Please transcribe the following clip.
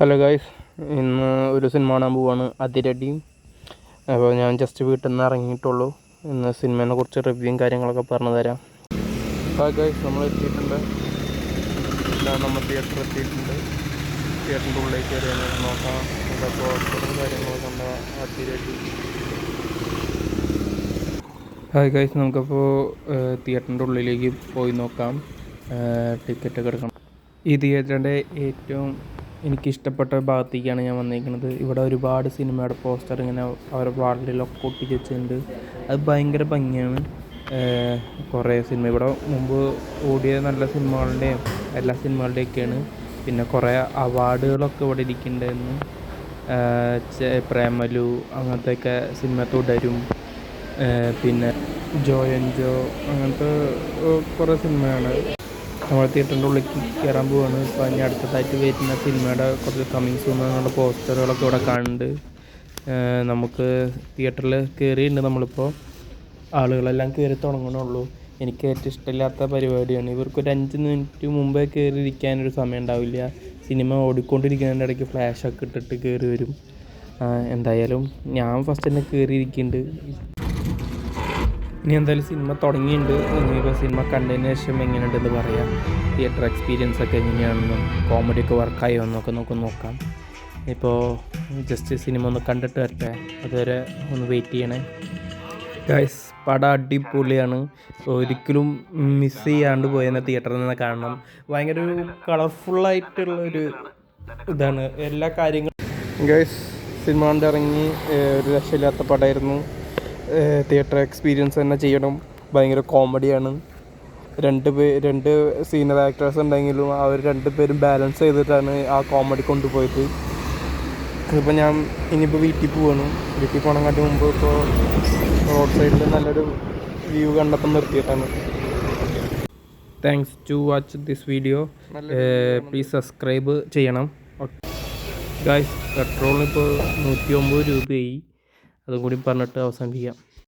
Hello guys, ഇന്ന് ഒരു cinema കാണാൻ പോവാണ്, അതിരടിയും. അപ്പോൾ ഞാൻ ജസ്റ്റ് വീട്ടിൽ നിന്ന് ഇറങ്ങിയിട്ടുള്ളൂ. ഇന്ന് സിനിമയെ കുറിച്ച് റിവ്യൂവും കാര്യങ്ങളൊക്കെ പറഞ്ഞു തരാം. ഗായ്സ്, നമ്മൾ എത്തിയിട്ടുണ്ട്. നമ്മൾ തിയേറ്ററിൽ എത്തിയിട്ടുണ്ട്. തിയേറ്ററിൻ്റെ ഉള്ളിലേക്ക് കയറി നോക്കാം. പോസ്റ്ററും കാര്യങ്ങളൊക്കെ ഉണ്ട്. അതിരടി. ഹായ് ഗായ്സ്, നമുക്കപ്പോൾ തിയേറ്ററിൻ്റെ ഉള്ളിലേക്ക് പോയി നോക്കാം. ടിക്കറ്റൊക്കെ എടുക്കണം. ഈ തിയേറ്ററിൻ്റെ ഏറ്റവും എനിക്കിഷ്ടപ്പെട്ട ഭാഗത്തേക്കാണ് ഞാൻ വന്നിരിക്കുന്നത്. ഇവിടെ ഒരുപാട് സിനിമയുടെ പോസ്റ്റർ ഇങ്ങനെ അവരുടെ വാർഡിലൊക്കെ ഒട്ടിച്ച് വെച്ചിട്ടുണ്ട്. അത് ഭയങ്കര ഭംഗിയാണ്. കുറേ സിനിമ ഇവിടെ മുമ്പ് ഓടിയ നല്ല സിനിമകളുടെയും എല്ലാ സിനിമകളുടെയൊക്കെയാണ്. പിന്നെ കുറേ അവാർഡുകളൊക്കെ ഇവിടെ ഇരിക്കുന്നുണ്ടായിരുന്നു. പ്രേമലു അങ്ങനത്തെയൊക്കെ സിനിമ തുടരും. പിന്നെ ജോ ആൻഡ് ജോ അങ്ങനത്തെ കുറേ സിനിമയാണ്. നമ്മൾ തിയേറ്ററിൻ്റെ ഉള്ളിലേക്ക് കയറാൻ പോവുകയാണ്. ഇപ്പോൾ ഇനി അടുത്തതായിട്ട് വരുന്ന സിനിമയുടെ കുറച്ച് കമ്മിങ് സൂൺ എന്നുള്ള പോസ്റ്ററുകളൊക്കെ ഇവിടെ കാണുന്നുണ്ട്. നമുക്ക് തിയേറ്ററിൽ കയറിയിട്ടുണ്ട്. നമ്മളിപ്പോൾ ആളുകളെല്ലാം കയറി തുടങ്ങണുള്ളൂ. എനിക്ക് ഏറ്റവും ഇഷ്ടമില്ലാത്ത പരിപാടിയാണ്. ഇവർക്കൊരു 5 മിനിറ്റ് മുമ്പേ കയറിയിരിക്കാനൊരു സമയം ഉണ്ടാവില്ല. സിനിമ ഓടിക്കൊണ്ടിരിക്കുന്നതിൻ്റെ ഇടയ്ക്ക് ഫ്ലാഷൊക്കെ ഇട്ടിട്ട് കയറി വരും. എന്തായാലും ഞാൻ ഫസ്റ്റ് തന്നെ കയറിയിരിക്കുന്നുണ്ട്. ഇനി എന്തായാലും സിനിമ തുടങ്ങിയിട്ടുണ്ട്. ഇപ്പോൾ സിനിമ കണ്ടതിന് ശേഷം എങ്ങനെയുണ്ടെന്ന് പറയാം. തിയേറ്റർ എക്സ്പീരിയൻസ് ഒക്കെ എങ്ങനെയാണെന്നും കോമഡിയൊക്കെ വർക്കായോ എന്നൊക്കെ നമുക്ക് നോക്കാം. ഇപ്പോൾ ജസ്റ്റ് സിനിമ ഒന്ന് കണ്ടിട്ട് വരട്ടെ. അതുവരെ ഒന്ന് വെയിറ്റ് ചെയ്യണേ ഗൈസ്. പടം അടിപൊളിയാണ്. ഒരിക്കലും മിസ് ചെയ്യാണ്ട് പോയെന്ന തിയേറ്ററിൽ നിന്ന് കാണണം. ഭയങ്കര ഒരു കളർഫുള്ളായിട്ടുള്ളൊരു ഇതാണ് എല്ലാ കാര്യങ്ങളും. ഗൈസ്, സിനിമ കണ്ടിറങ്ങി. ഒരു രക്ഷയില്ലാത്ത പടമായിരുന്നു. തിയേറ്റർ എക്സ്പീരിയൻസ് തന്നെ ചെയ്യണം. ഭയങ്കര കോമഡിയാണ്. രണ്ട് സീനിയർ ആക്ടേഴ്സ് ഉണ്ടെങ്കിലും അവർ 2 പേരും ബാലൻസ് ചെയ്തിട്ടാണ് ആ കോമഡി കൊണ്ടുപോയത്. ഇപ്പോൾ ഞാൻ ഇനിയിപ്പോൾ വീട്ടിൽ പോവാണ്. വീട്ടിൽ പോകണമെങ്കിൽ മുമ്പ് ഇപ്പോൾ റോഡ് സൈഡിൽ നല്ലൊരു വ്യൂ കണ്ടപ്പോൾ നിർത്തിയിട്ടാണ്. Thanks to watch this video. Please subscribe ചെയ്യണം ഗായ്സ്. പെട്രോളിനിപ്പോൾ 109 രൂപയായി. അതും കൂടി പറഞ്ഞിട്ട് അവസാനിപ്പിക്കാം.